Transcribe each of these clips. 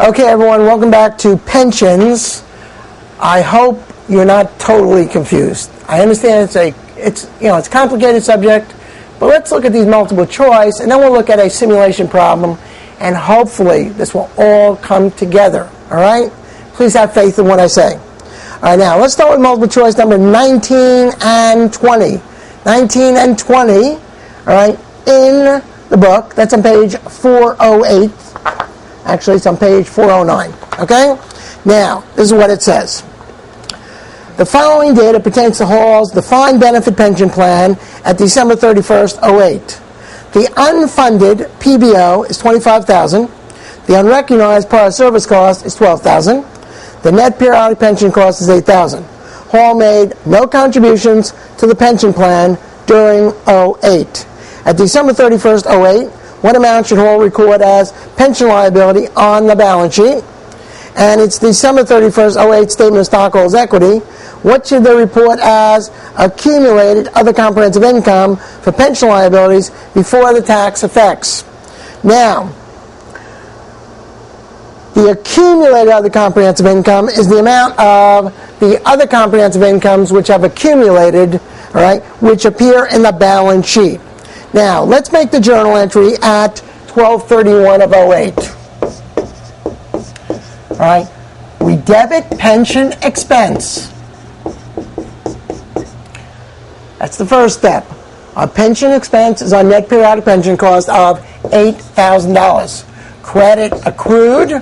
Okay, everyone, welcome back to pensions. I hope you're not totally confused. I understand it's a complicated subject, but let's look at these multiple choice, and then we'll look at a simulation problem, and hopefully this will all come together. All right? Please have faith in what I say. All right, now let's start with multiple choice number 19 and 20. 19 and 20, all right, in the book. That's on page 408. Actually, it's on page 409. Okay? Now, this is what it says. The following data pertains to Hall's defined benefit pension plan at December 31st, 08. The unfunded PBO is $25,000. The unrecognized prior service cost is $12,000. The net periodic pension cost is $8,000. Hall made no contributions to the pension plan during 08. At December 31st, 08, what amount should Hall record as pension liability on the balance sheet? And it's December 31st, 08 statement of stockholders' equity. What should they report as accumulated other comprehensive income for pension liabilities before the tax effects? Now, the accumulated other comprehensive income is the amount of the other comprehensive incomes which have accumulated, all right, which appear in the balance sheet. Now, let's make the journal entry at 12/31 of 08. All right, we debit pension expense. That's the first step. Our pension expense is our net periodic pension cost of $8,000. Credit accrued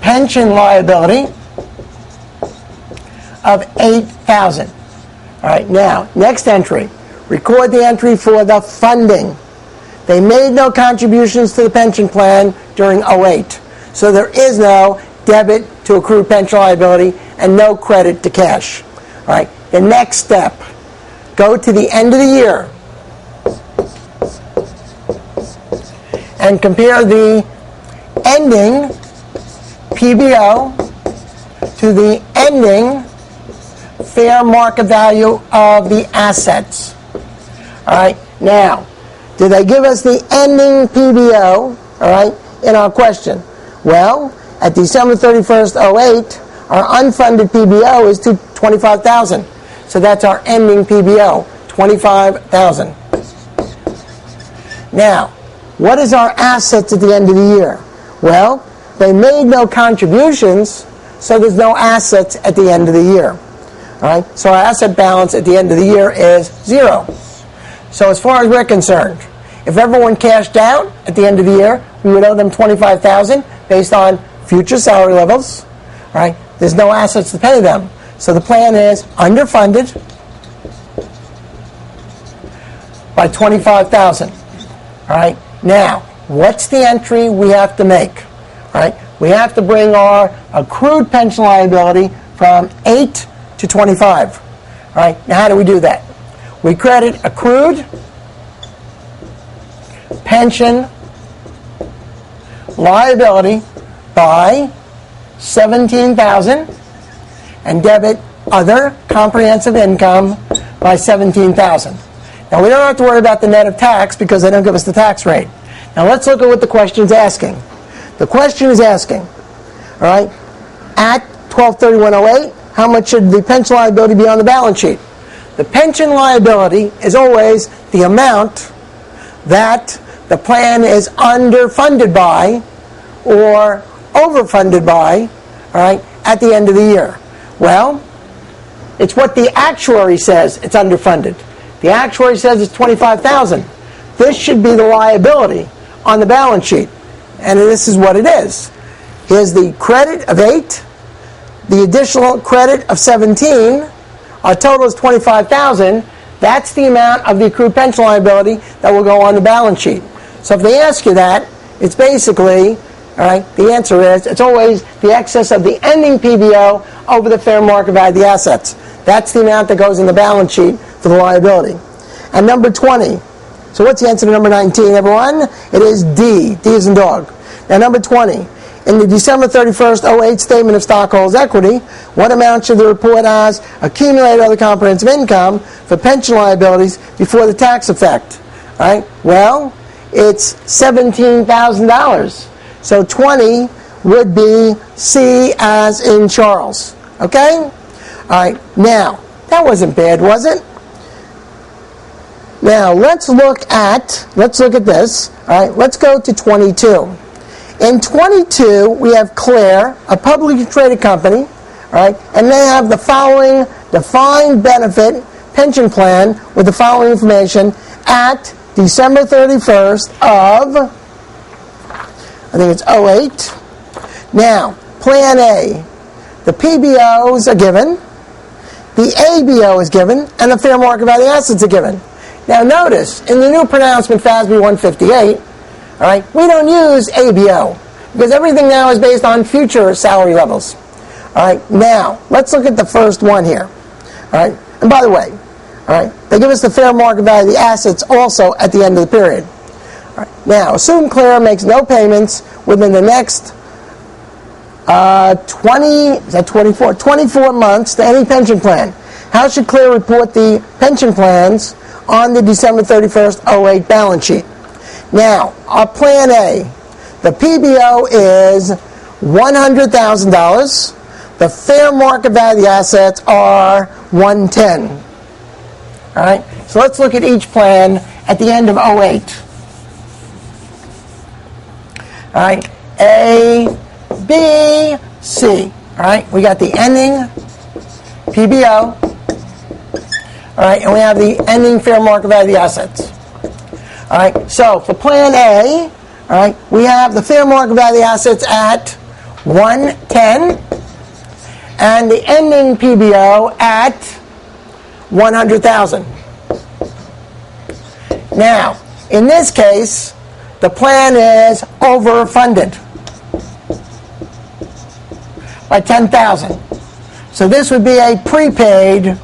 pension liability of $8,000. All right, now, next entry. Record the entry for the funding. They made no contributions to the pension plan during 08. So there is no debit to accrued pension liability and no credit to cash. All right, the next step. Go to the end of the year and compare the ending PBO to the ending fair market value of the assets. All right, now, did they give us the ending PBO, all right, in our question? Well, at December 31st, 08, our unfunded PBO is $25,000. So that's our ending PBO, $25,000. Now, what is our assets at the end of the year? Well, they made no contributions, so there's no assets at the end of the year. All right, so our asset balance at the end of the year is zero. So as far as we're concerned, if everyone cashed out at the end of the year, we would owe them $25,000 based on future salary levels. All right, there's no assets to pay them. So the plan is underfunded by $25,000. All right, now, what's the entry we have to make? All right, we have to bring our accrued pension liability from 8 to 25. All right, now how do we do that? We credit accrued pension liability by $17,000 and debit other comprehensive income by $17,000. Now, we don't have to worry about the net of tax because they don't give us the tax rate. Now, let's look at what the question's asking. The question is asking, all right, at 12/31/08, how much should the pension liability be on the balance sheet? The pension liability is always the amount that the plan is underfunded by or overfunded by, all right, at the end of the year. Well, it's what the actuary says it's underfunded. The actuary says it's $25,000. This should be the liability on the balance sheet, and this is what it is. Here's the credit of 8, the additional credit of 17. Our total is $25,000. That's the amount of the accrued pension liability that will go on the balance sheet. So if they ask you that, it's basically, all right, the answer is it's always the excess of the ending PBO over the fair market value of the assets. That's the amount that goes in the balance sheet for the liability. And number 20. So what's the answer to number 19, everyone? It is D. D as in dog. Now number 20. In the December 31st, 08 statement of stockholders' equity, what amount should they report as accumulated other comprehensive income for pension liabilities before the tax effect? All right? Well, it's $17,000. So 20 would be C as in Charles. Okay? All right. Now, that wasn't bad, was it? Now, let's look at this. All right. Let's go to 22. In 22, we have Claire, a publicly traded company, all right, and they have the following defined benefit pension plan with the following information at December 31st of, I think it's 08. Now, Plan A, the PBOs are given, the ABO is given, and the fair market value assets are given. Now notice, in the new pronouncement FASB 158, all right, we don't use ABO because everything now is based on future salary levels. All right, now let's look at the first one here. All right, and by the way, all right, they give us the fair market value of the assets also at the end of the period. All right, now assume Claire makes no payments within the next 24 months to any pension plan. How should Claire report the pension plans on the December 31st 08 balance sheet? Now, our Plan A, the PBO is $100,000. The fair market value of the assets are $110,000. All right, so let's look at each plan at the end of 08. All right, A, B, C. All right, we got the ending PBO. All right, and we have the ending fair market value of the assets. All right, so for Plan A, all right, we have the fair market value of the assets at $110,000 and the ending PBO at $100,000. Now, in this case, the plan is overfunded by $10,000. So this would be a prepaid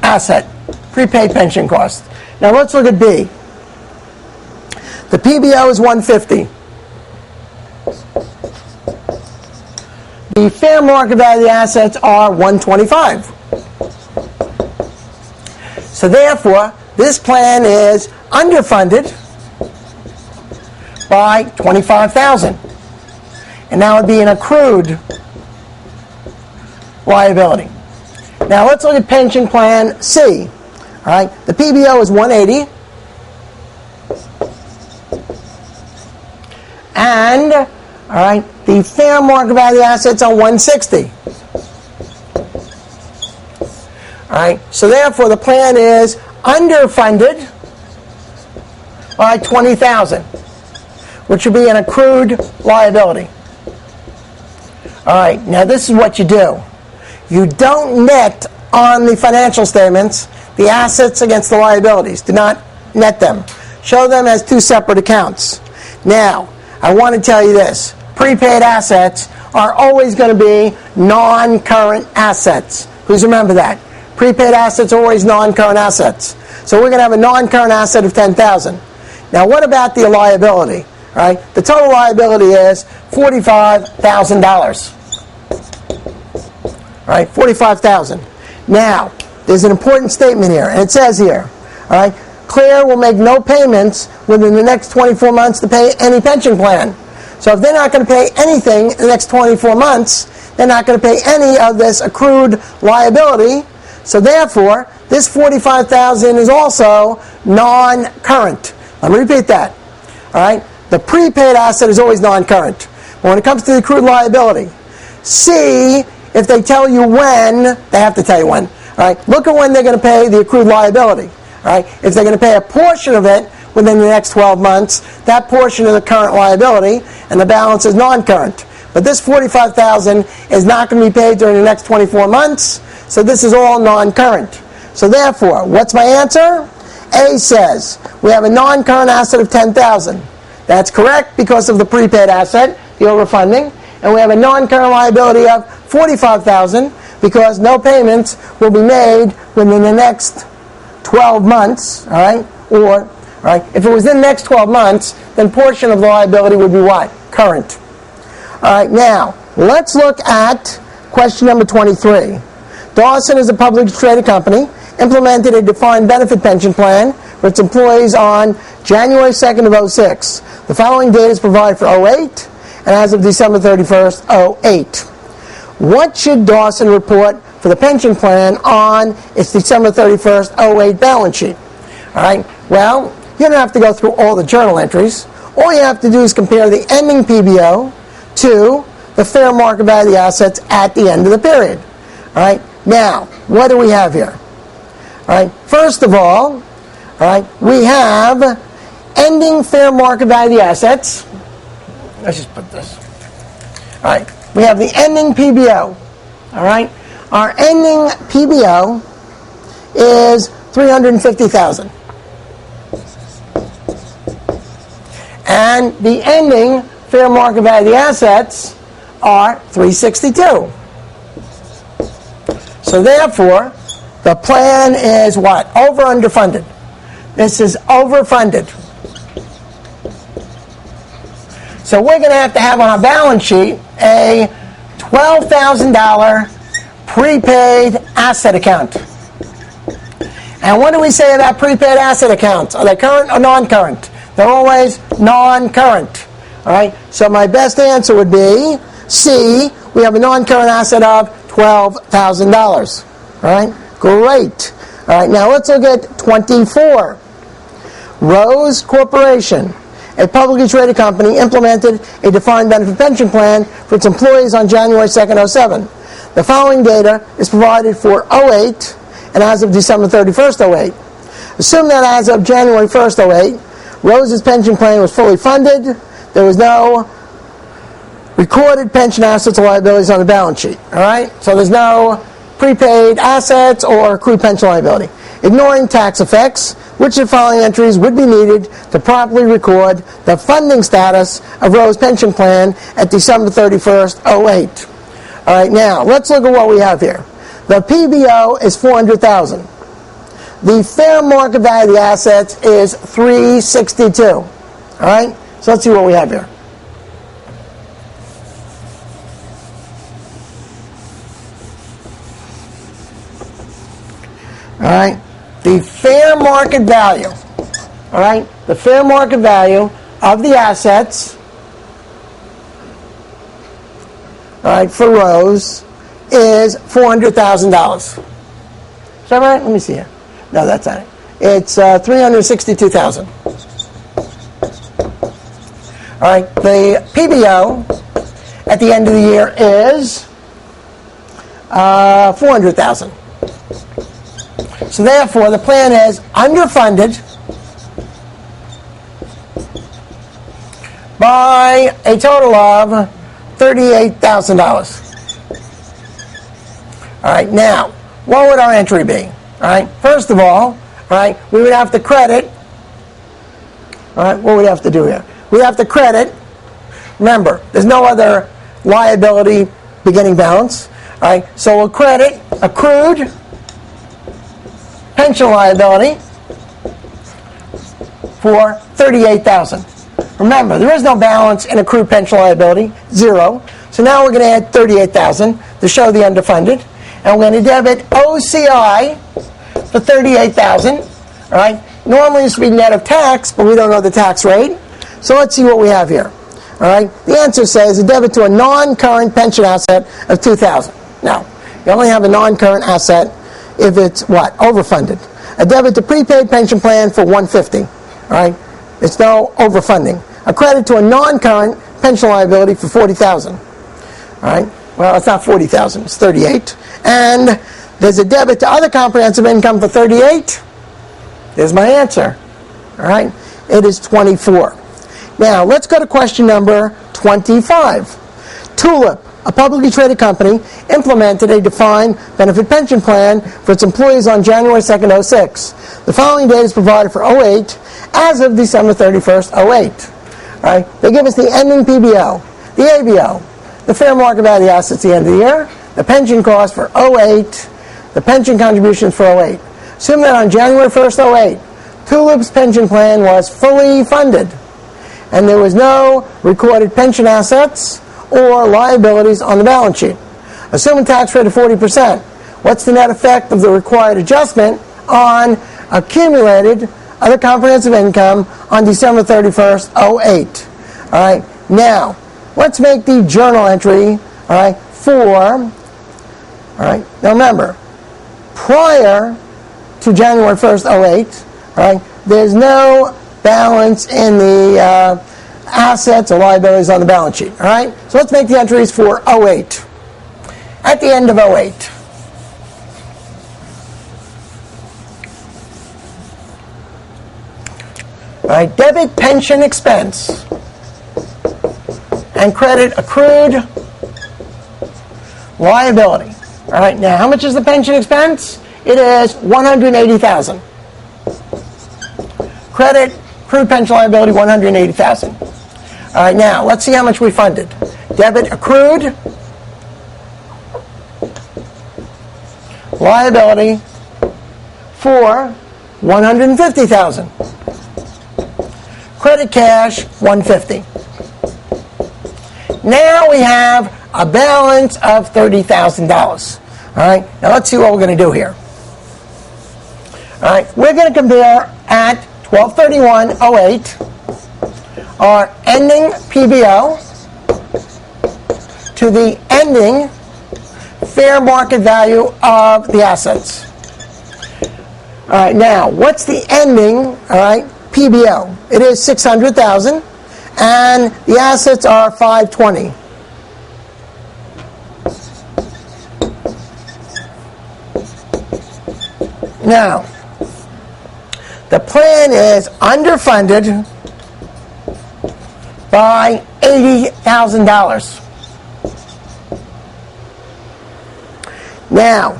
asset, prepaid pension cost. Now let's look at B. The PBO is $150,000. The fair market value of the assets are $125,000. So therefore, this plan is underfunded by $25,000. And that would be an accrued liability. Now let's look at pension plan C. All right, the PBO is $180,000. And, all right, the fair market value assets are $160,000. All right, so therefore the plan is underfunded by $20,000, which would be an accrued liability. All right, now this is what you do. You don't net on the financial statements the assets against the liabilities. Do not net them. Show them as two separate accounts. Now, I want to tell you this. Prepaid assets are always going to be non-current assets. Please remember that. Prepaid assets are always non-current assets. So we're going to have a non-current asset of $10,000. Now, what about the liability? All right, the total liability is $45,000. All right, $45,000. Now, there's an important statement here, and it says here, all right, Claire will make no payments within the next 24 months to pay any pension plan. So if they're not going to pay anything in the next 24 months, they're not going to pay any of this accrued liability. So therefore, this $45,000 is also non-current. Let me repeat that. All right, the prepaid asset is always non-current. But when it comes to the accrued liability, C, if they tell you when, they have to tell you when. All right, look at when they're going to pay the accrued liability. All right, if they're going to pay a portion of it within the next 12 months, that portion is a current liability, and the balance is non-current. But this $45,000 is not going to be paid during the next 24 months, so this is all non-current. So therefore, what's my answer? A says we have a non-current asset of $10,000. That's correct because of the prepaid asset, the overfunding, and we have a non-current liability of $45,000 because no payments will be made within the next 12 months, all right? Or, all right, if it was in the next 12 months, then portion of the liability would be what? Current. All right, now, let's look at question number 23. Dawson is a publicly traded company, implemented a defined benefit pension plan for its employees on January 2nd of 06. The following data is provided for 08 and as of December 31st, 08. What should Dawson report for the pension plan on its December 31st, 08 balance sheet? All right, well, you don't have to go through all the journal entries. All you have to do is compare the ending PBO to the fair market value of the assets at the end of the period. All right, now, what do we have here? All right, first of all, we have ending fair market value of the assets. Let's just put this. All right, we have the ending PBO. All right, our ending PBO is $350,000. And the ending fair market value of the assets are $362. So therefore, the plan is what? Over underfunded. This is overfunded. So we're going to have on our balance sheet a $12,000 prepaid asset account. And what do we say about prepaid asset accounts? Are they current or non-current? They're always non-current. All right. So my best answer would be C. We have a non-current asset of $12,000. All right. Great. All right. Now let's look at 24. Rose Corporation, a publicly traded company, implemented a defined benefit pension plan for its employees on January 2nd, 07. The following data is provided for 08 and as of December 31st, 08. Assume that as of January 1st, 08, Rose's pension plan was fully funded. There was no recorded pension assets or liabilities on the balance sheet. All right? So there's no prepaid assets or accrued pension liability. Ignoring tax effects, which of the following entries would be needed to properly record the funding status of Rose pension plan at December 31st, 08. All right, now let's look at what we have here. The PBO is $400,000. The fair market value of the assets is $362. All right, so let's see what we have here. All right, the fair market value. All right, the fair market value of the assets. All right, for Rose is $400,000. Is that right? Let me see here. No, that's not it. It's $362,000. All right, the PBO at the end of the year is $400,000. So therefore, the plan is underfunded by a total of $38,000. All right, now, what would our entry be? All right, first of all, we would have to credit. All right, what would we have to do here? We have to credit. Remember, there's no other liability beginning balance. All right, so we'll credit accrued pension liability for $38,000. Remember, there is no balance in accrued pension liability, zero. So now we're going to add $38,000 to show the underfunded, and we're going to debit OCI for $38,000. All right. Normally this would be net of tax, but we don't know the tax rate. So let's see what we have here. All right. The answer says a debit to a non-current pension asset of $2,000. Now, you only have a non-current asset if it's what? Overfunded. A debit to prepaid pension plan for $150. All right. It's no overfunding. A credit to a non-current pension liability for $40,000. All right. Well, it's not $40,000. It's $38,000. And there's a debit to other comprehensive income for $38,000. There's my answer. All right. It is $24,000. Now, let's go to question number 25. Tulip, a publicly traded company, implemented a defined benefit pension plan for its employees on January 2nd, 06. The following data is provided for 08 as of December 31st, 08. All right. They give us the ending PBO, the ABO, the fair market value of the assets at the end of the year, the pension cost for 08, the pension contributions for 08. Assume that on January 1st, 08, Tulip's pension plan was fully funded, and there was no recorded pension assets or liabilities on the balance sheet. Assume a tax rate of 40%. What's the net effect of the required adjustment on accumulated other comprehensive income on December 31st, 08. All right, now let's make the journal entry, all right, now remember, prior to January 1st, 08, all right, there's no balance in the assets or liabilities on the balance sheet, all right? So let's make the entries for 08. At the end of 08. All right, debit pension expense and credit accrued liability. All right, now how much is the pension expense? It is $180,000. Credit accrued pension liability $180,000. All right, now let's see how much we funded. Debit accrued liability for $150,000. Credit cash $150,000. Now we have a balance of $30,000. All right, now let's see what we're going to do here. All right, we're going to compare at 12/31/08 our ending PBO to the ending fair market value of the assets. All right, now what's the ending, all right, PBO? It is $600,000 and the assets are $520,000. Now, the plan is underfunded by $80,000. Now,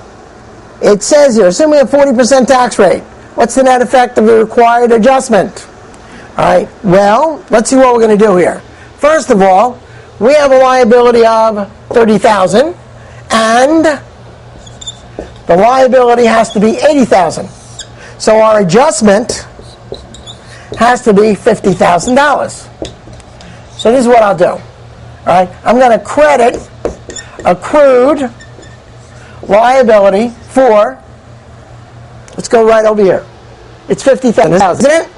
it says here, assuming a 40% tax rate, what's the net effect of the required adjustment? All right, well, let's see what we're going to do here. First of all, we have a liability of $30,000, and the liability has to be $80,000. So our adjustment has to be $50,000. So this is what I'll do. All right, I'm going to credit accrued liability for, let's go right over here. It's $50,000, isn't it?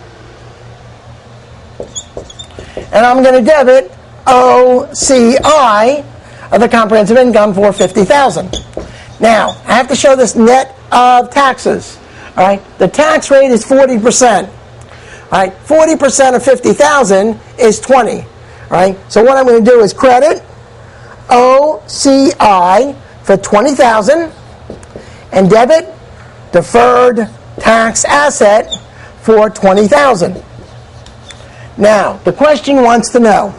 And I'm going to debit OCI of the comprehensive income for $50,000. Now, I have to show this net of taxes. All right, the tax rate is 40%. All right, 40% of $50,000 is 20. All right, so what I'm going to do is credit OCI for $20,000 and debit deferred tax asset for $20,000. Now, the question wants to know,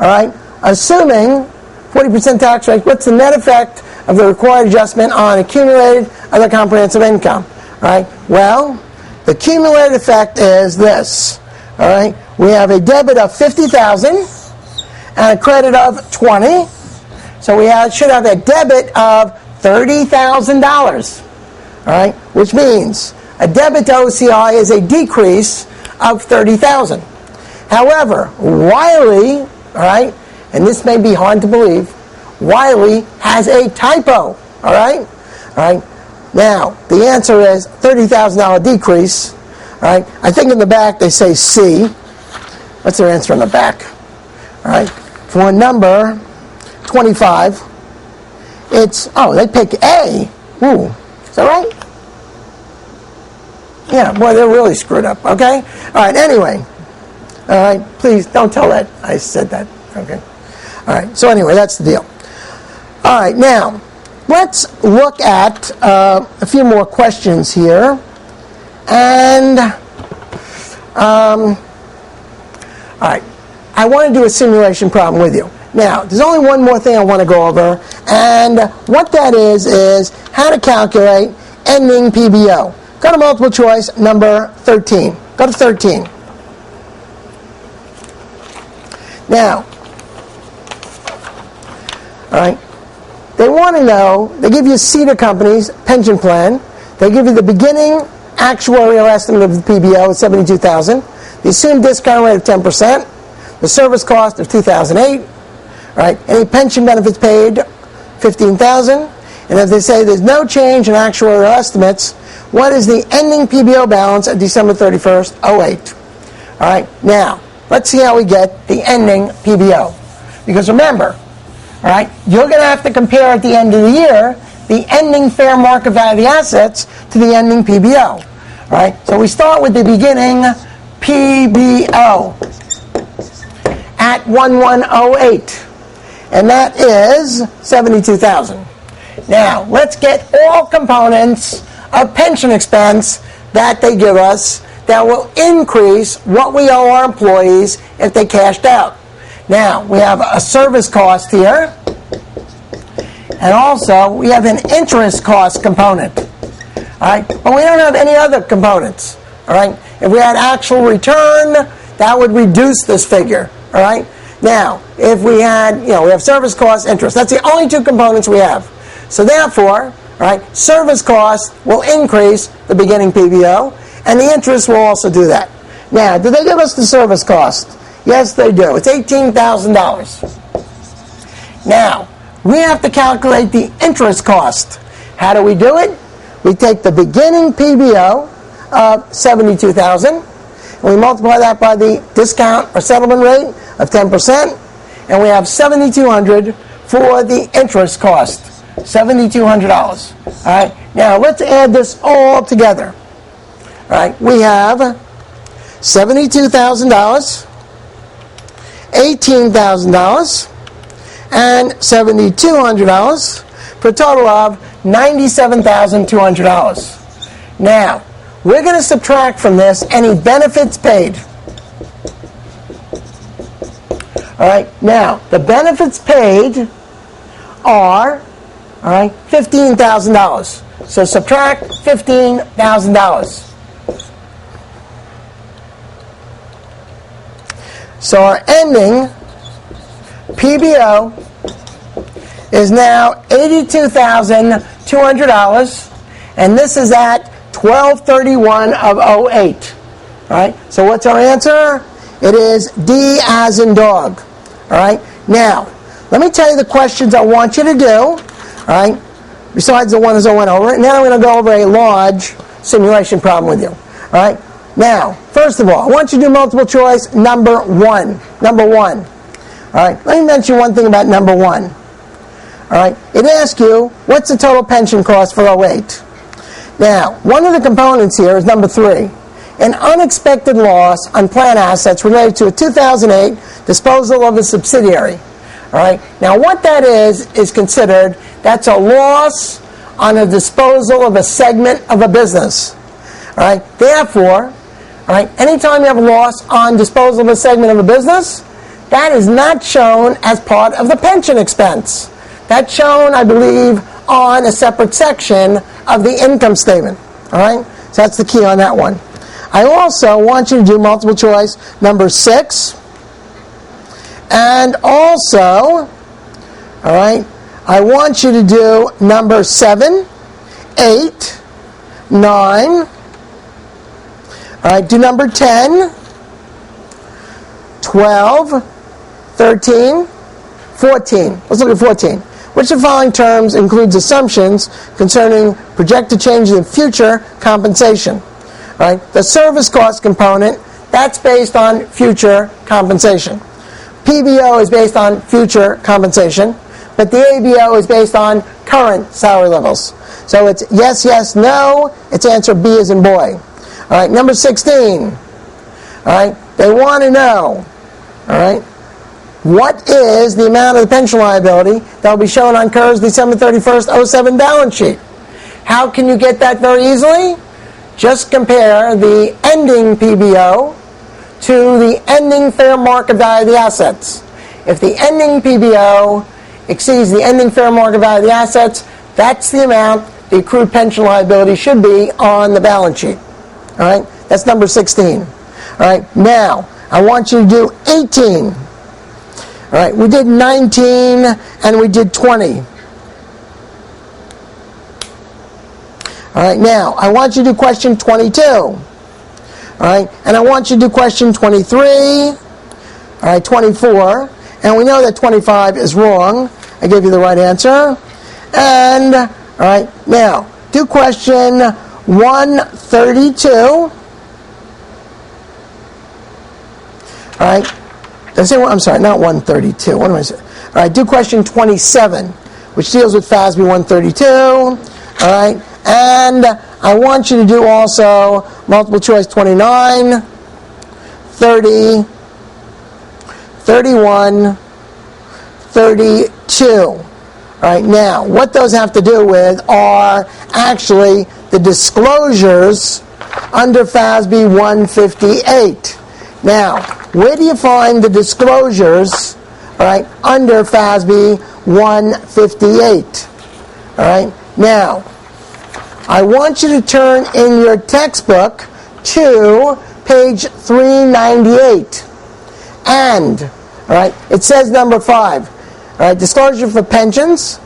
all right, assuming 40% tax rate, what's the net effect of the required adjustment on accumulated other comprehensive income? All right, well, the cumulative effect is this. All right, we have a debit of $50,000 and a credit of $20,000. So we should have a debit of $30,000. All right, which means a debit to OCI is a decrease of $30,000. However, Wiley, all right, and this may be hard to believe, Wiley has a typo. All right, all right. Now the answer is $30,000 decrease. All right, I think in the back they say C. What's their answer in the back? All right, for number 25, it's, they pick A. Ooh, is that right? Yeah, boy, they're really screwed up, okay? All right, anyway. All right, please don't tell that I said that, okay? All right, so anyway, that's the deal. All right, now, let's look at a few more questions here. And, all right, I want to do a simulation problem with you. Now, there's only one more thing I want to go over, and what that is how to calculate ending PBO. Go to multiple choice number 13. Go to 13. Now, all right, they want to know, they give you Cedar Company's pension plan. They give you the beginning actuarial estimate of the PBO at $72,000, the assumed discount rate of 10%, the service cost of $2,008, right? Any pension benefits paid, $15,000, And if they say there's no change in actuarial estimates, what is the ending PBO balance at December 31st, 08? All right, now, let's see how we get the ending PBO. Because remember, all right, you're going to have to compare at the end of the year the ending fair market value of the assets to the ending PBO. All right, so we start with the beginning PBO at 1108, and that is $72,000. Now, let's get all components of pension expense that they give us that will increase what we owe our employees if they cashed out. Now, we have a service cost here, and also we have an interest cost component. All right, but we don't have any other components. All right, if we had actual return, that would reduce this figure. All right, now if we had, we have service cost, interest. That's the only two components we have. So therefore, all right, service cost will increase the beginning PBO, and the interest will also do that. Now, do they give us the service cost? Yes, they do. It's $18,000. Now, we have to calculate the interest cost. How do we do it? We take the beginning PBO of $72,000, and we multiply that by the discount or settlement rate of 10%, and we have $7,200 for the interest cost. $7,200. All right. Now let's add this all together. All right. We have $72,000, $18,000, and $7,200 for a total of $97,200. Now we're going to subtract from this any benefits paid. All right. Now the benefits paid are $15,000. So subtract $15,000. So our ending PBO is now $82,200, and this is at 12/31 of 08. All right. So what's our answer? It is D as in dog. All right. Now, let me tell you the questions I want you to do. All right, besides the ones I went over. And then I'm going to go over a large simulation problem with you. All right, now, first of all, I want you to do multiple choice number one. Number one. All right, let me mention one thing about number one. All right, it asks you, what's the total pension cost for 08? Now, one of the components here is number 3. An unexpected loss on plan assets related to a 2008 disposal of a subsidiary. All right. Now, what that is considered, that's a loss on a disposal of a segment of a business. All right. Therefore, all right, anytime you have a loss on disposal of a segment of a business, that is not shown as part of the pension expense. That's shown, I believe, on a separate section of the income statement. All right. So that's the key on that one. I also want you to do multiple choice number 6. And also, all right, I want you to do number 7, 8, 9. All right, do number 10, 12, 13, 14. Let's look at 14. Which of the following terms includes assumptions concerning projected changes in future compensation? All right, the service cost component, that's based on future compensation. PBO is based on future compensation, but the ABO is based on current salary levels. So it's yes, yes, no. It's answer B as in boy. All right, number 16. All right, they want to know, all right, what is the amount of the pension liability that will be shown on Kerr's December 31st, 07 balance sheet? How can you get that very easily? Just compare the ending PBO to the ending fair market value of the assets. If the ending PBO exceeds the ending fair market value of the assets, that's the amount the accrued pension liability should be on the balance sheet. All right, that's number 16. All right, now I want you to do 18. All right, we did 19 and we did 20. All right, now I want you to do question 22. All right, and I want you to do question 23. All right, 24. And we know that 25 is wrong. I gave you the right answer. And right, now, do question 132. All right, did I say, I'm sorry, not 132. What am I saying? All right, do question 27, which deals with FASB 132. All right, and I want you to do also multiple choice 29, 30, 31, 32. All right, now, what those have to do with are actually the disclosures under FASB 158. Now, where do you find the disclosures, all right, under FASB 158? All right, now, I want you to turn in your textbook to page 398. And, all right, it says number 5. All right, disclosure for pensions,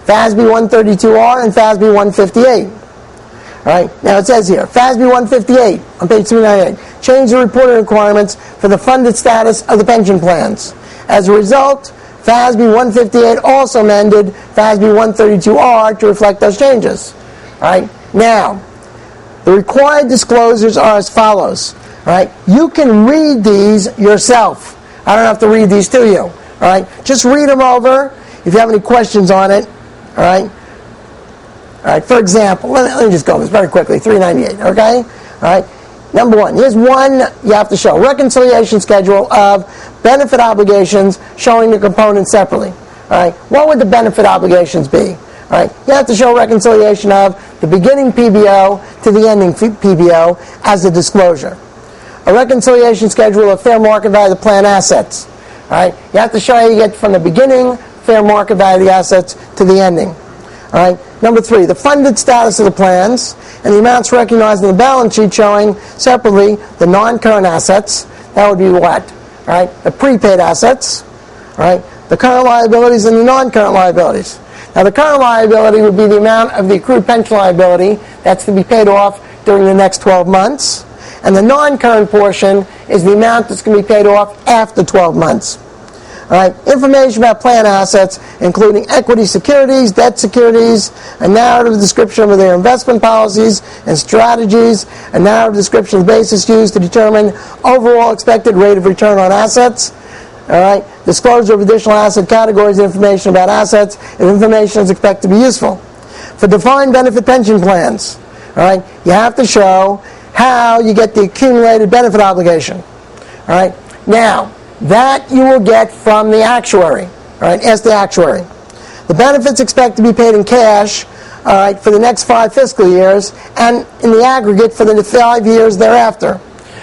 FASB 132R and FASB 158. All right, now it says here, FASB 158 on page 398, change the reporting requirements for the funded status of the pension plans. As a result, FASB 158 also amended FASB 132R to reflect those changes. All right, now, the required disclosures are as follows. All right, you can read these yourself. I don't have to read these to you. All right, just read them over if you have any questions on it. All right. All right, for example, let me just go this very quickly, 398, okay? All right, number 1, here's one you have to show. Reconciliation schedule of benefit obligations showing the components separately. All right, what would the benefit obligations be? All right, you have to show reconciliation of the beginning PBO to the ending PBO as a disclosure. A reconciliation schedule of fair market value of the plan assets. All right, you have to show how you get from the beginning fair market value of the assets to the ending. All right. Number 3, the funded status of the plans and the amounts recognized in the balance sheet showing separately the non-current assets. That would be what? All right. The prepaid assets. All right. The current liabilities and the non-current liabilities. Now, the current liability would be the amount of the accrued pension liability that's to be paid off during the next 12 months. And the non-current portion is the amount that's going to be paid off after 12 months. All right, information about plan assets, including equity securities, debt securities, a narrative description of their investment policies and strategies, a narrative description of basis used to determine overall expected rate of return on assets. All right, disclosure of additional asset categories and information about assets if information is expected to be useful. For defined benefit pension plans, all right, you have to show how you get the accumulated benefit obligation. All right, now, that you will get from the actuary. All right, ask the actuary. The benefits expect to be paid in cash, all right, for the next 5 fiscal years, and in the aggregate for the 5 years thereafter.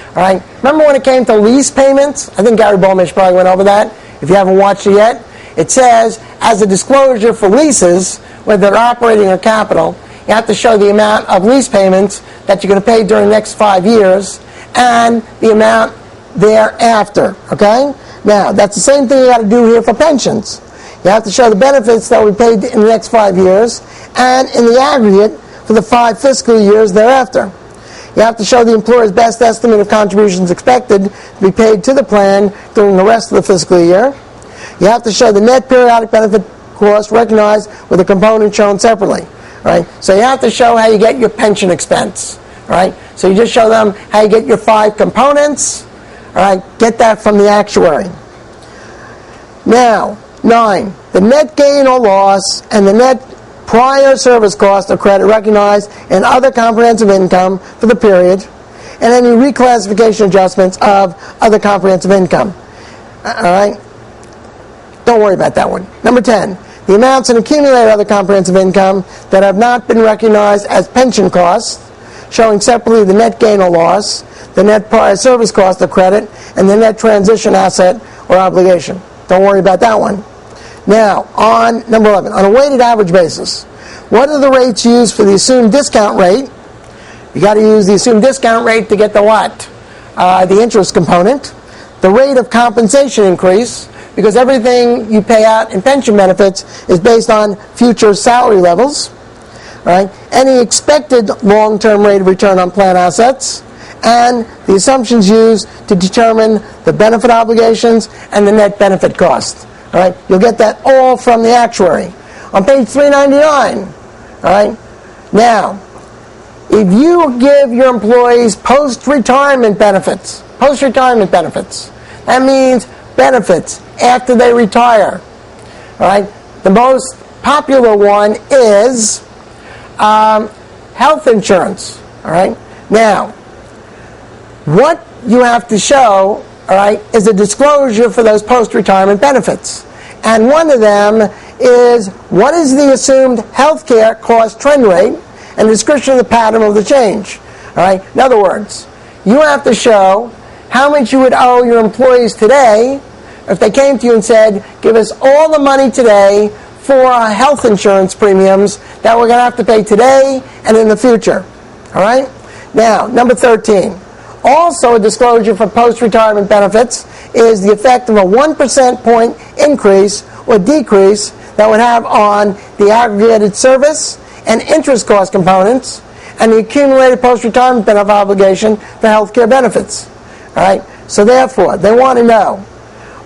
All right. Remember when it came to lease payments? I think Gary Bowman probably went over that. If you haven't watched it yet, it says as a disclosure for leases, whether they're operating or capital, you have to show the amount of lease payments that you're going to pay during the next 5 years and the amount thereafter, okay? Now, that's the same thing you got to do here for pensions. You have to show the benefits that will be paid in the next 5 years and in the aggregate for the 5 fiscal years thereafter. You have to show the employer's best estimate of contributions expected to be paid to the plan during the rest of the fiscal year. You have to show the net periodic benefit cost recognized with a component shown separately. Right? So you have to show how you get your pension expense. Right? So you just show them how you get your 5 components. All right, get that from the actuary. Now, 9, the net gain or loss and the net prior service cost or credit recognized in other comprehensive income for the period, and any reclassification adjustments of other comprehensive income. All right, don't worry about that one. Number 10, the amounts in accumulated other comprehensive income that have not been recognized as pension costs, showing separately the net gain or loss, the net prior service cost of credit, and the net transition asset or obligation. Don't worry about that one. Now, on number 11, on a weighted average basis, what are the rates used for the assumed discount rate? You got to use the assumed discount rate to get the what? The interest component. The rate of compensation increase, because everything you pay out in pension benefits is based on future salary levels. Right? Any expected long-term rate of return on plan assets, and the assumptions used to determine the benefit obligations and the net benefit cost. All right, you'll get that all from the actuary. On page 399, all All right? Now, if you give your employees post-retirement benefits, that means benefits after they retire. All right? The most popular one is health insurance. All right? Now, what you have to show, all right, is a disclosure for those post-retirement benefits. And one of them is what is the assumed health care cost trend rate and description of the pattern of the change. All right? In other words, you have to show how much you would owe your employees today if they came to you and said, give us all the money today for health insurance premiums that we're going to have to pay today and in the future. All right? Now, number 13. Also a disclosure for post-retirement benefits is the effect of a 1% point increase or decrease that would have on the aggregated service and interest cost components and the accumulated post-retirement benefit obligation for health care benefits. All right? So therefore, they want to know,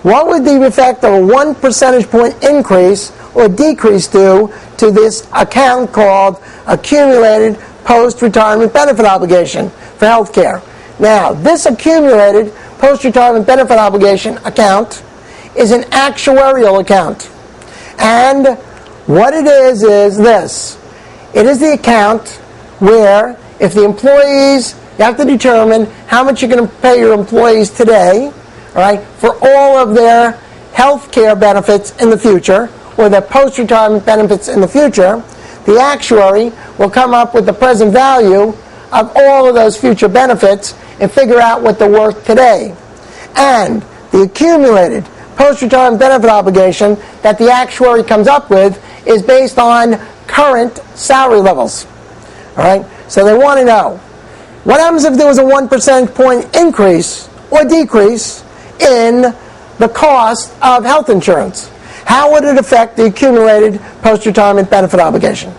what would the effect of a 1 percentage point increase or decrease do to this account called accumulated post-retirement benefit obligation for health care? Now, this accumulated post-retirement benefit obligation account is an actuarial account. And what it is this. It is the account where if the employees, you have to determine how much you're going to pay your employees today, all right, for all of their health care benefits in the future, or their post-retirement benefits in the future. The actuary will come up with the present value of all of those future benefits and figure out what they're worth today. And the accumulated post-retirement benefit obligation that the actuary comes up with is based on current salary levels. All right? So they want to know, what happens if there was a 1 percentage point increase or decrease in the cost of health insurance? How would it affect the accumulated post-retirement benefit obligation?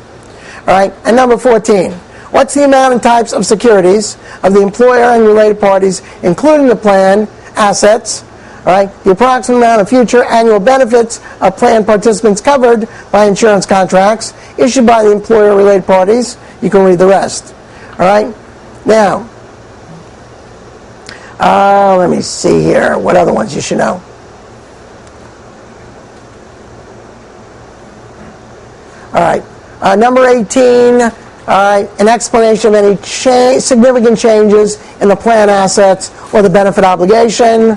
All right? And number 14. What's the amount and types of securities of the employer and related parties, including the plan assets, all right, the approximate amount of future annual benefits of plan participants covered by insurance contracts issued by the employer related parties? You can read the rest. All right? Now, let me see here. What other ones you should know? All right. Number 18, all right, an explanation of any significant changes in the plan assets or the benefit obligation.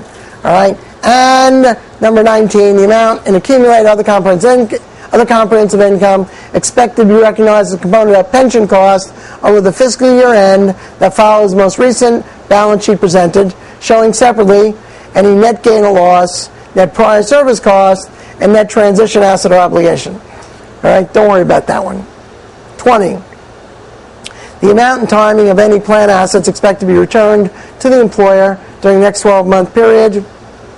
All right. And number 19, the amount in accumulated other comprehensive income expected to be recognized as a component of pension cost over the fiscal year end that follows the most recent balance sheet presented, showing separately any net gain or loss, net prior service cost, and net transition asset or obligation. All right, don't worry about that one. 20. The amount and timing of any plan assets expected to be returned to the employer during the next 12-month period.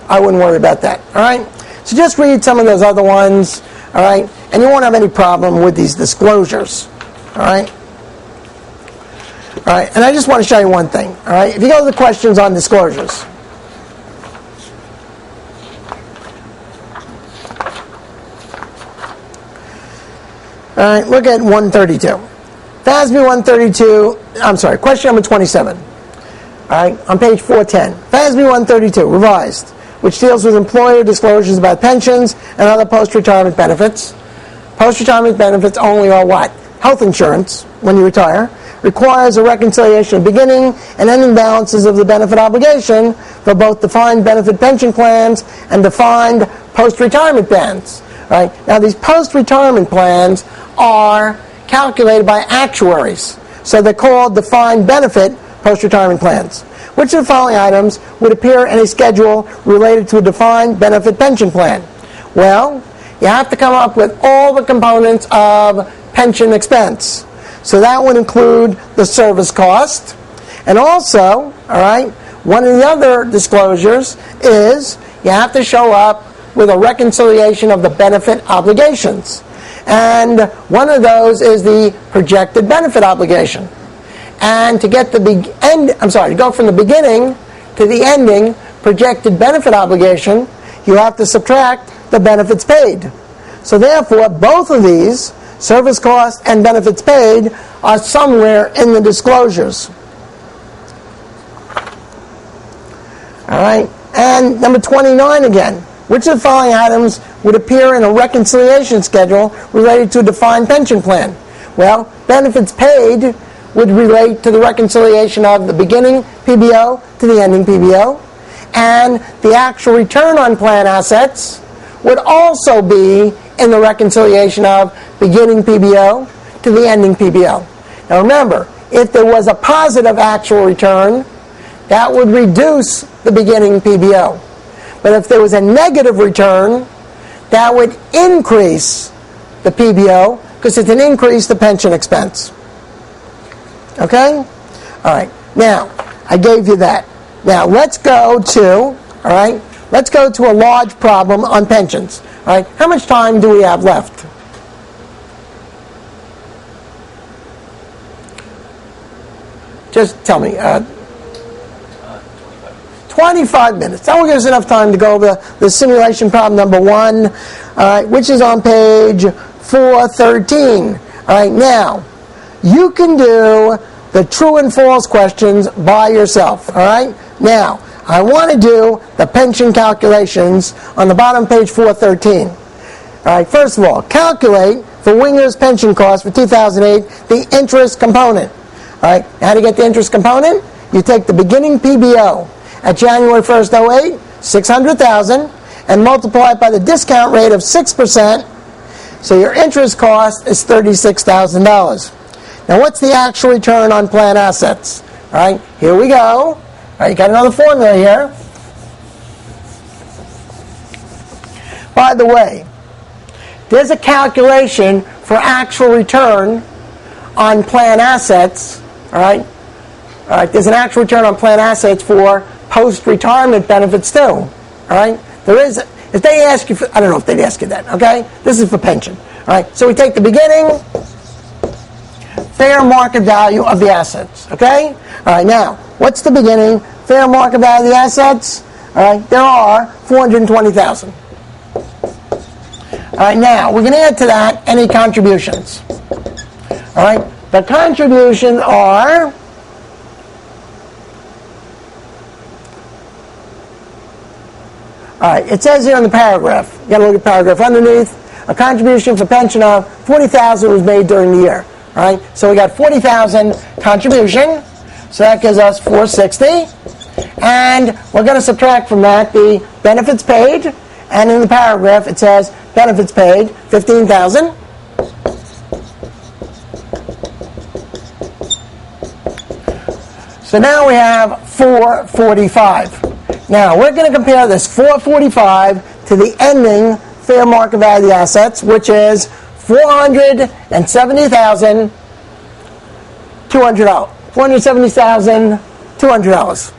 I wouldn't worry about that. All right? So just read some of those other ones. All right? And you won't have any problem with these disclosures. All right? All right. And I just want to show you one thing. All right? If you go to the questions on disclosures. All right, look at 132. FASB 132, I'm sorry, question number 27. All right, on page 410. FASB 132, revised, which deals with employer disclosures about pensions and other post-retirement benefits. Post-retirement benefits only are what? Health insurance, when you retire, requires a reconciliation of beginning and ending balances of the benefit obligation for both defined benefit pension plans and defined post-retirement plans. Right? Now, these post-retirement plans are calculated by actuaries. So they're called defined benefit post-retirement plans. Which of the following items would appear in a schedule related to a defined benefit pension plan? Well, you have to come up with all the components of pension expense. So that would include the service cost. And also, all right, one of the other disclosures is you have to show up with a reconciliation of the benefit obligations. And one of those is the projected benefit obligation. And to get to go from the beginning to the ending projected benefit obligation, you have to subtract the benefits paid. So therefore, both of these, service costs and benefits paid are somewhere in the disclosures. All right, and number 29 again. Which of the following items would appear in a reconciliation schedule related to a defined pension plan? Well, benefits paid would relate to the reconciliation of the beginning PBO to the ending PBO, and the actual return on plan assets would also be in the reconciliation of beginning PBO to the ending PBO. Now remember, if there was a positive actual return, that would reduce the beginning PBO. But if there was a negative return, that would increase the PBO because it can increase the pension expense. Okay? All right. Now, I gave you that. Now, let's go to a large problem on pensions. All right? How much time do we have left? Just tell me. 25 minutes. That will give us enough time to go over the simulation problem number 1, which is on page 413. All right, now, you can do the true and false questions by yourself. All right? Now, I want to do the pension calculations on the bottom of page 413. All right, first of all, calculate for Winger's pension cost for 2008 the interest component. All right, how do you get the interest component? You take the beginning PBO at January 1st, 08, 600,000, and multiply it by the discount rate of 6%, so your interest cost is $36,000. Now, what's the actual return on plan assets? All right, here we go. All right, you got another formula here. By the way, there's a calculation for actual return on plan assets. All right, there's an actual return on plan assets for post-retirement benefits too. All right, there is. If they ask you, I don't know if they'd ask you that. Okay, this is for pension. All right, so we take the beginning fair market value of the assets. Okay, all right. Now, what's the beginning fair market value of the assets? All right, there are 420,000. All right, now we're going to add to that any contributions. All right, the contributions are. All right, it says here in the paragraph, you got to look at the paragraph underneath, a contribution for pension of 40,000 was made during the year. All right, so we got 40,000 contribution, so that gives us 460, and we're going to subtract from that the benefits paid, and in the paragraph it says benefits paid 15,000. So now we have 445. Now, we're going to compare this 445 to the ending fair market value of the assets, which is $470,200. $470,200.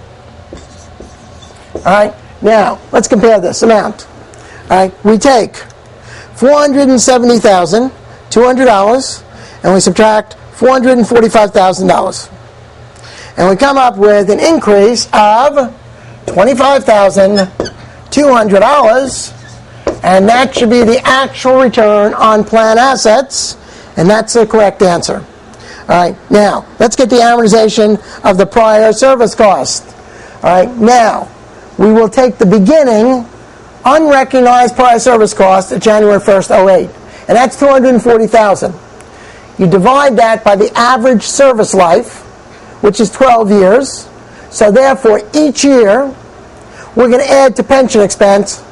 All right. Now, let's compare this amount. All right. We take $470,200 and we subtract $445,000. And we come up with an increase of $25,200, and that should be the actual return on plan assets, and that's the correct answer. All right, now, let's get the amortization of the prior service cost. All right, now, we will take the beginning unrecognized prior service cost at January 1st, 08, and that's $240,000. You divide that by the average service life, which is 12 years, so therefore, each year, we're going to add to pension expense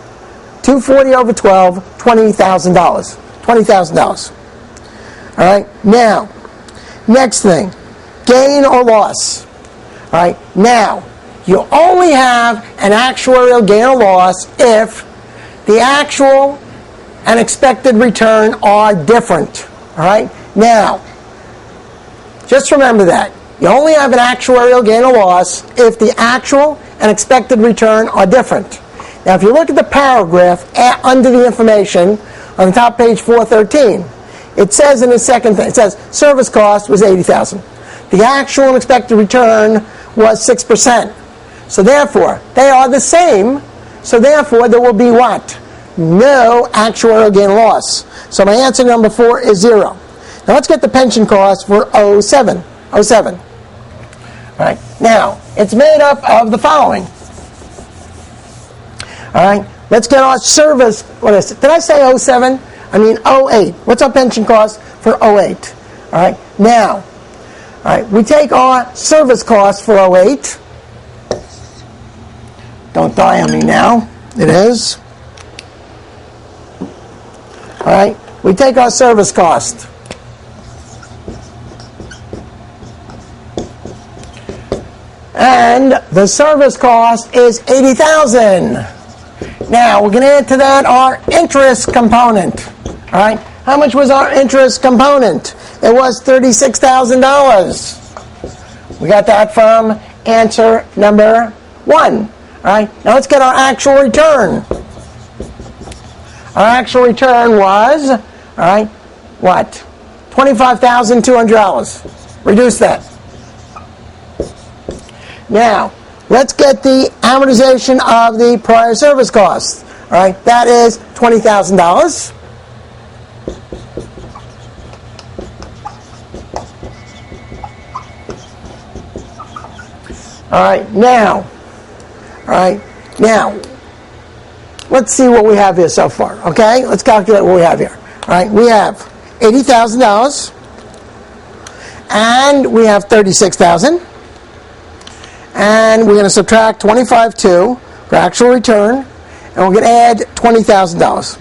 240 over 12, $20,000. $20,000. All right. Now, next thing, gain or loss. All right. Now, you only have an actuarial gain or loss if the actual and expected return are different. All right. Now, just remember that. You only have an actuarial gain or loss if the actual and expected return are different. Now, if you look at the paragraph under the information on the top page 413, it says in the second thing, it says service cost was $80,000. The actual and expected return was 6%. So therefore, they are the same. So therefore, there will be what? No actuarial gain or loss. So my answer number 4 is 0. Now let's get the pension cost for 07. All right. Now, it's made up of the following. All right. Let's get our service. What is it? Did I say 07? I mean 08. What's our pension cost for 08? All right. Now, all right, we take our service cost for 08. Don't die on me now. It is. All right. We take our service cost. And the service cost is $80,000. Now, we're going to add to that our interest component. All right? How much was our interest component? It was $36,000. We got that from answer number 1. All right? Now, let's get our actual return. Our actual return was, all right, what? $25,200. Reduce that. Now, let's get the amortization of the prior service costs. All right, that is $20,000. All right, now, let's see what we have here so far. Okay, let's calculate what we have here. All right, we have $80,000, and we have $36,000. And we're going to subtract 25.2 for actual return, and we're going to add $20,000.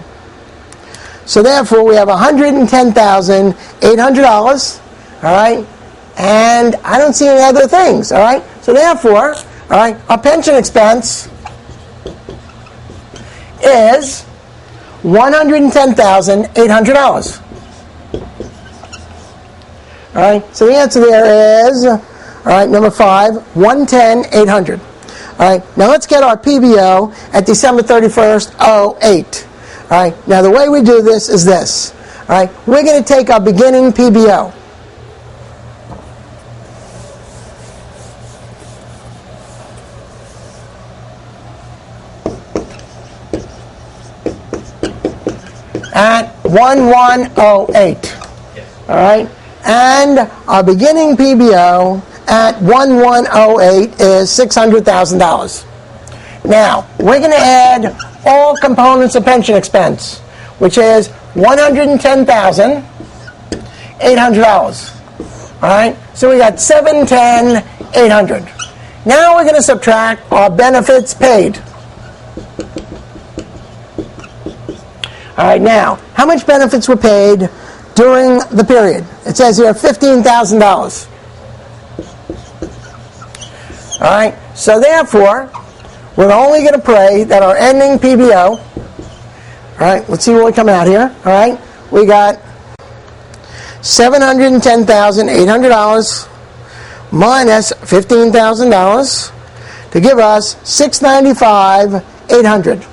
So therefore, we have $110,800. All right, and I don't see any other things. All right, so therefore, all right, our pension expense is $110,800. All right, so the answer there is. All right, number 5, $110,800. All right, now let's get our PBO at December 31st, 08. All right, now the way we do this is this. All right, we're going to take our beginning PBO. At 1108. All right, and our beginning PBO at 1108 is $600,000. Now, we're going to add all components of pension expense, which is $110,800. All right? So we got $710,800. Now we're going to subtract our benefits paid. All right, now, how much benefits were paid during the period? It says here $15,000. All right, so therefore, we're only going to pray that our ending PBO, all right, let's see what we come out here. All right, we got $710,800 minus $15,000 to give us $695,800.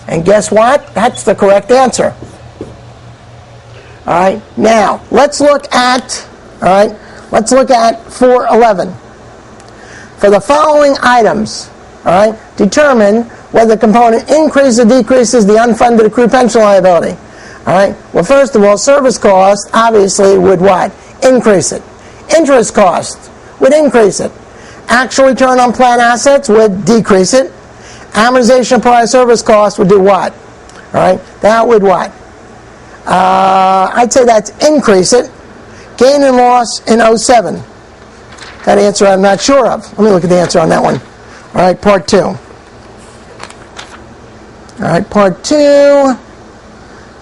And guess what? That's the correct answer. All right, now let's look at. All right, let's look at 411. For the following items, all right, determine whether the component increases or decreases the unfunded accrued pension liability. All right, well, first of all, service cost obviously would what? Increase it. Interest cost would increase it. Actual return on plan assets would decrease it. Amortization of prior service cost would do what? All right, that would what? I'd say that's increase it. Gain and loss in 07. That answer I'm not sure of. Let me look at the answer on that one. All right, part 2. All right, part 2.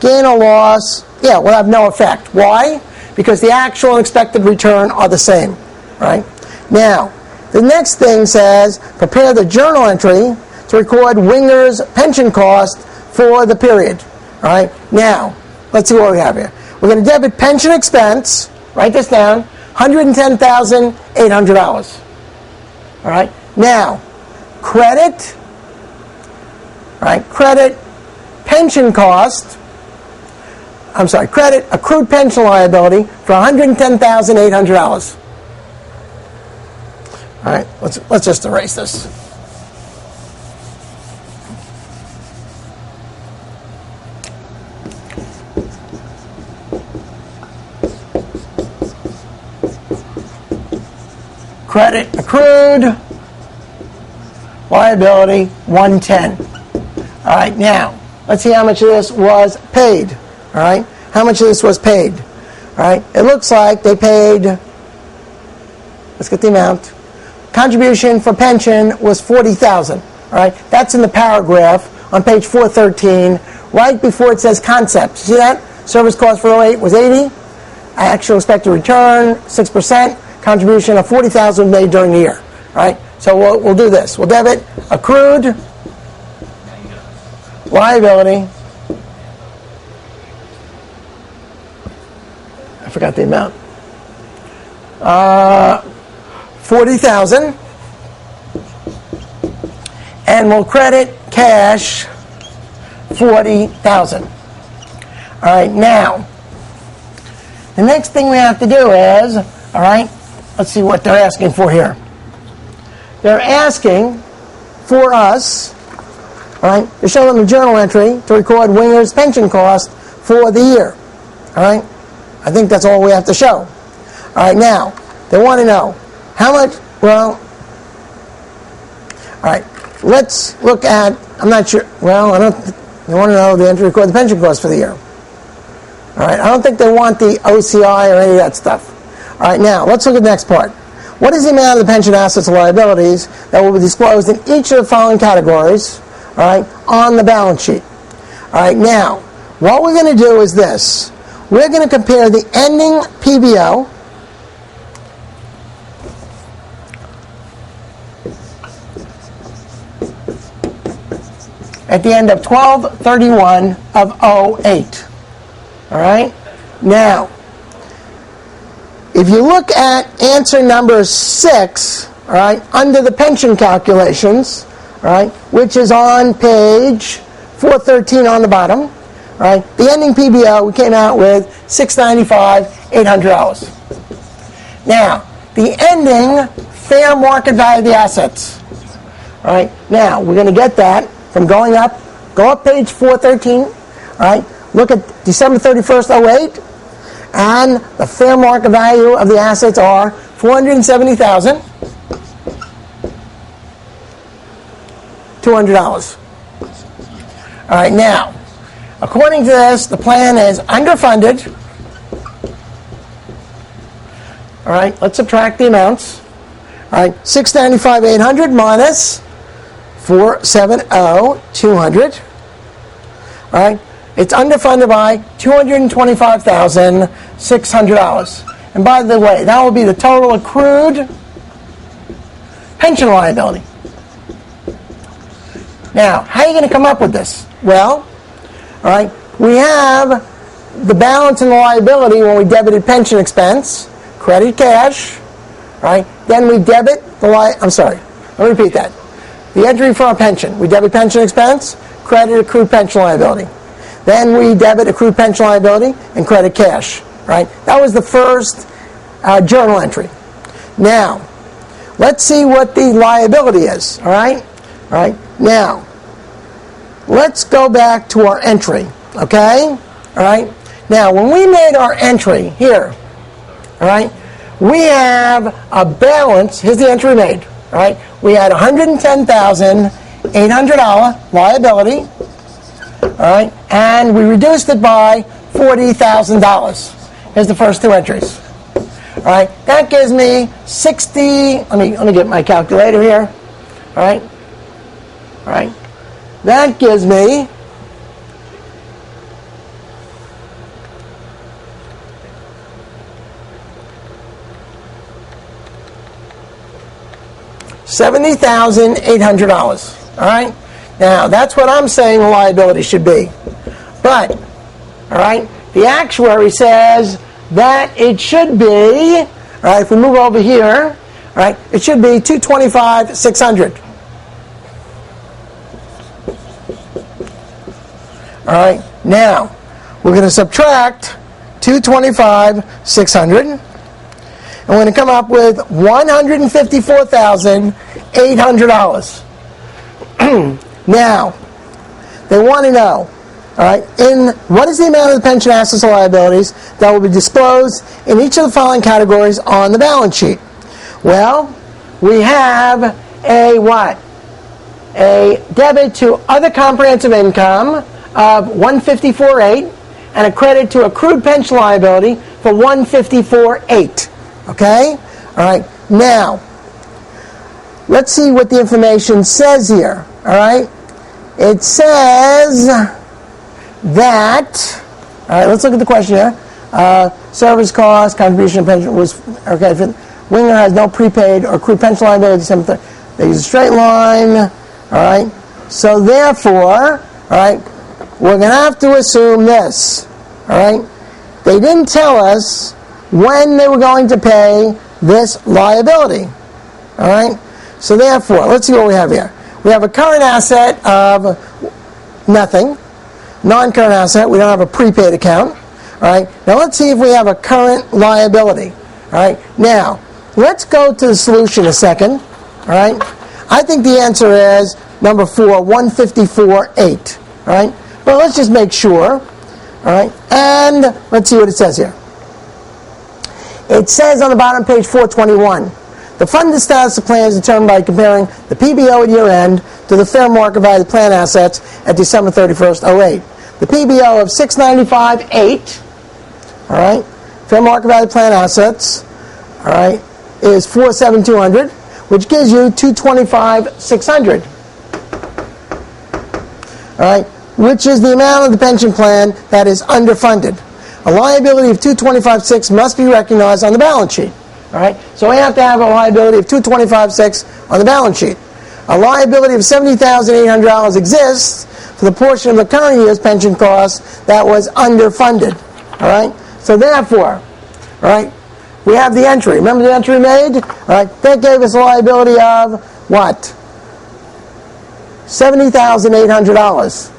Gain or loss, yeah, will have no effect. Why? Because the actual and expected return are the same. Right? Now, the next thing says, prepare the journal entry to record Winger's pension cost for the period. All right? Now, let's see what we have here. We're going to debit pension expense. Write this down, $110,800. All right? Now, credit, all right, credit pension cost, credit accrued pension liability for $110,800. All right, let's just erase this. credit accrued liability 110. All right, now let's see how much of this was paid. All right, how much of this was paid? All right, it looks like they paid, let's get the amount. Contribution for pension was $40,000. All right, that's in the paragraph on page 413, right before it says concept. See that? Service cost for 08 was 80. Actual expected return 6%. Contribution of $40,000 made during the year. All right, so we'll do this. We'll debit accrued liability. I forgot the amount. 40,000, and we'll credit cash 40,000. All right, now the next thing we have to do is, all right, let's see what they're asking for here. They're asking for us, all right, to show them the journal entry to record Winger's pension cost for the year. All right, I think that's all we have to show. All right, now they want to know how much. Well, all right, let's look at. I'm not sure. Well, I don't. They want to know the entry to record the pension cost for the year. All right, I don't think they want the OCI or any of that stuff. All right, now let's look at the next part. What is the amount of the pension assets and liabilities that will be disclosed in each of the following categories, all right, on the balance sheet? All right, now, what we're going to do is this. We're going to compare the ending PBO at the end of 12/31 of 08. All right? Now, if you look at answer number 6, all right, under the pension calculations, all right, which is on page 413 on the bottom, all right, the ending PBO, we came out with $695,800. Now, the ending fair market value of the assets, all right, now we're going to get that from go up page 413, all right, look at December 31st, 08, and the fair market value of the assets are $470,200. All right, now, according to this, the plan is underfunded. All right, let's subtract the amounts. All right, $695,800 minus $470,200. All right, it's underfunded by $225,600. And by the way, that will be the total accrued pension liability. Now, how are you going to come up with this? Well, all right, we have the balance in the liability when we debited pension expense, credit cash, all right, then we debit the let me repeat that. The entry for our pension, we debit pension expense, credit accrued pension liability. Then we debit accrued pension liability and credit cash, right? That was the first journal entry. Now, let's see what the liability is, all right? All right, now, let's go back to our entry, okay? All right, now, when we made our entry here, all right, we have a balance. Here's the entry made, all right? We had $110,800 liability, all right, and we reduced it by $40,000. Here's the first two entries. All right, that gives me 60. Let me get my calculator here. All right, that gives me $70,800. All right. Now, that's what I'm saying the liability should be. But, all right, the actuary says that it should be, all right, if we move over here, all right, it should be $225,600. All right, now, we're going to subtract $225,600, and we're going to come up with $154,800. Now, they want to know, all right, what is the amount of the pension assets or liabilities that will be disclosed in each of the following categories on the balance sheet? Well, we have a what? A debit to other comprehensive income of $154,800 and a credit to accrued pension liability for $154,800. Okay? All right. Now, let's see what the information says here. All right? It says that, all right, let's look at the question here. Service cost, contribution to pension was, okay, Winger has no prepaid or accrued pension liability December 3rd. They use a straight line, all right? So therefore, all right, we're going to have to assume this, all right? They didn't tell us when they were going to pay this liability, all right? So therefore, let's see what we have here. We have a current asset of nothing, non-current asset, we don't have a prepaid account, all right? Now let's see if we have a current liability, all right? Now, let's go to the solution a second, all right? I think the answer is number 4, $154,800, all right? But let's just make sure, all right? And let's see what it says here. It says on the bottom, page 421, the funded status of plan is determined by comparing the PBO at year end to the fair market value of the plan assets at December 31st, 2008. The PBO of $695,800, all right, fair market value of plan assets, all right, is $407,200, which gives you $225,600, all right, which is the amount of the pension plan that is underfunded. A liability of $225,600 must be recognized on the balance sheet. All right, so we have to have a liability of $225,600 on the balance sheet. A liability of $70,800 exists for the portion of the current year's pension costs that was underfunded. All right, so therefore, all right, we have the entry. Remember the entry we made? All right, that gave us a liability of what? $70,800.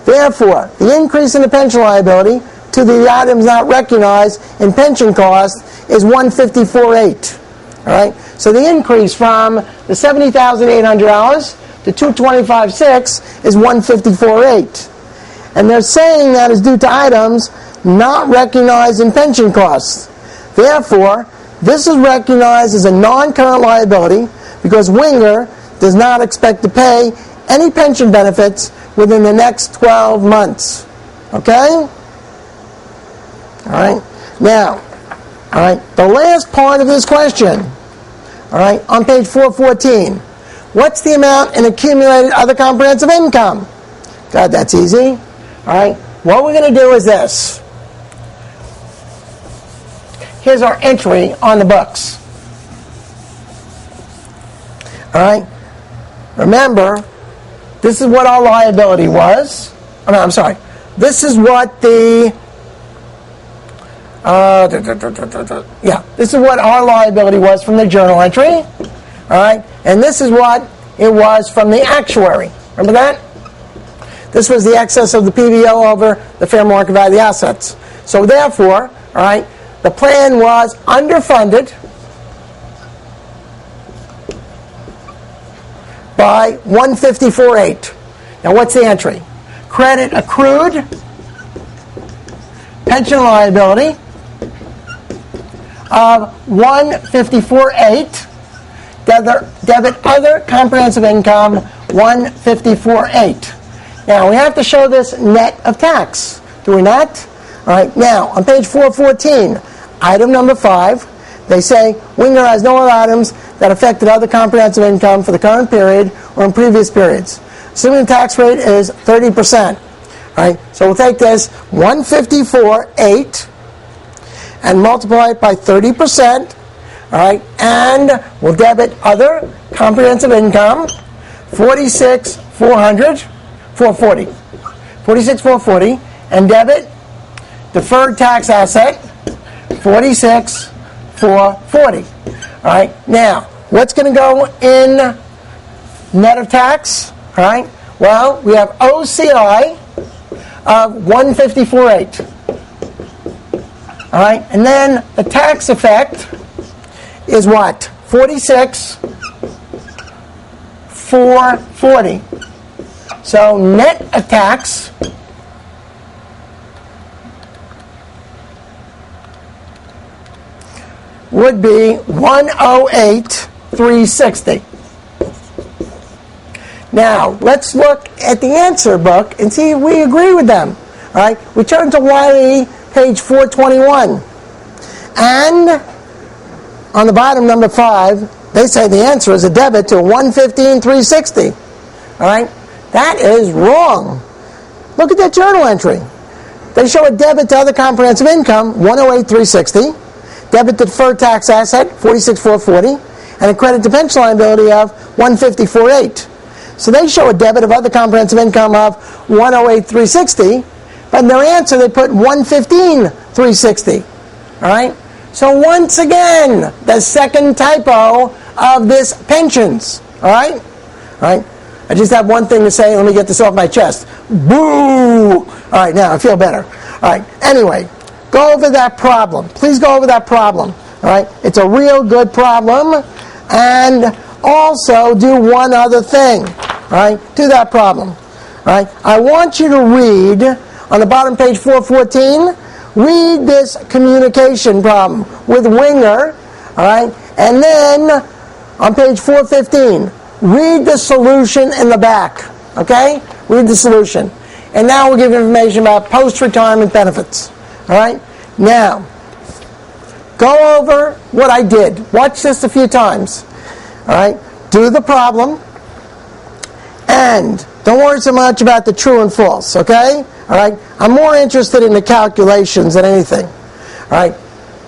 Therefore, the increase in the pension liability to the items not recognized in pension costs is $154,800. All right, so the increase from the $70,800 to $225,600 is $154,800, and they're saying that is due to items not recognized in pension costs. Therefore, this is recognized as a non-current liability because Winger does not expect to pay any pension benefits within the next 12 months. Okay? All right. Now, all right, the last part of this question, all right, on page 414. What's the amount in accumulated other comprehensive income? God, that's easy. All right, what we're going to do is this. Here's our entry on the books. All right, remember, this is what our liability was. I'm sorry. This is what the this is what our liability was from the journal entry, all right, and this is what it was from the actuary. Remember that? This was the excess of the PBO over the fair market value of the assets. So therefore, all right, the plan was underfunded by $154,800. Now what's the entry? Credit accrued pension liability of $154,800, debit other comprehensive income $154,800. Now we have to show this net of tax, do we not? All right. Now on page 414, item number 5, they say Winger has no other items that affected other comprehensive income for the current period or in previous periods. Assuming the tax rate is 30%. All right. So we'll take this $154,800 and multiply it by 30%, all right, and we'll debit other comprehensive income, $46,440, and debit deferred tax asset, $46,440. All right, now, what's going to go in net of tax? All right, well, we have OCI of $154,800. All right, and then the tax effect is what? $46,440. So net of tax would be $108,440. 108,360. Now, let's look at the answer book and see if we agree with them. All right, we turn to YE, page 421. And on the bottom, number 5, they say the answer is a debit to 115,360. All right, that is wrong. Look at that journal entry. They show a debit to other comprehensive income, 108,360, debit to deferred tax asset, 46,440, and a credit to pension liability of 150,408. So they show a debit of other comprehensive income of 108,360, but in their answer they put 115,360. All right? So once again, the second typo of this pensions. All right? All right? I just have one thing to say. Let me get this off my chest. Boo! All right, now I feel better. All right, anyway, go over that problem. Please go over that problem. All right? It's a real good problem. And also do one other thing. All right? Do that problem. All right? I want you to read, on the bottom page 414, read this communication problem with Winger. All right? And then, on page 415, read the solution in the back, okay? Read the solution. And now we'll give you information about post-retirement benefits, all right? Now, go over what I did. Watch this a few times, all right? Do the problem, and don't worry so much about the true and false, okay? All right? I'm more interested in the calculations than anything, all right?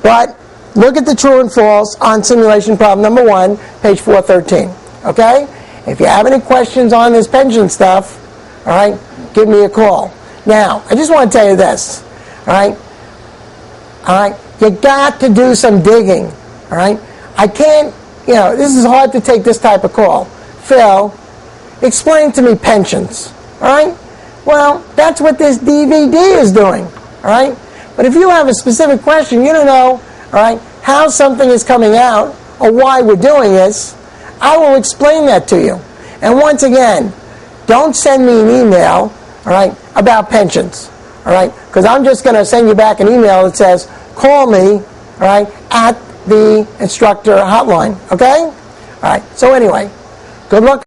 But look at the true and false on simulation problem number 1, page 413. Okay? If you have any questions on this pension stuff, all right, give me a call. Now, I just want to tell you this, all right? All right? You got to do some digging, all right? I can't, this is hard to take this type of call. Phil, explain to me pensions, all right? Well, that's what this DVD is doing, all right? But if you have a specific question, you don't know, all right, how something is coming out or why we're doing this, I will explain that to you. And once again, don't send me an email, all right, about pensions, all right, because I'm just going to send you back an email that says, call me, all right, at the instructor hotline, okay? All right, so anyway, good luck.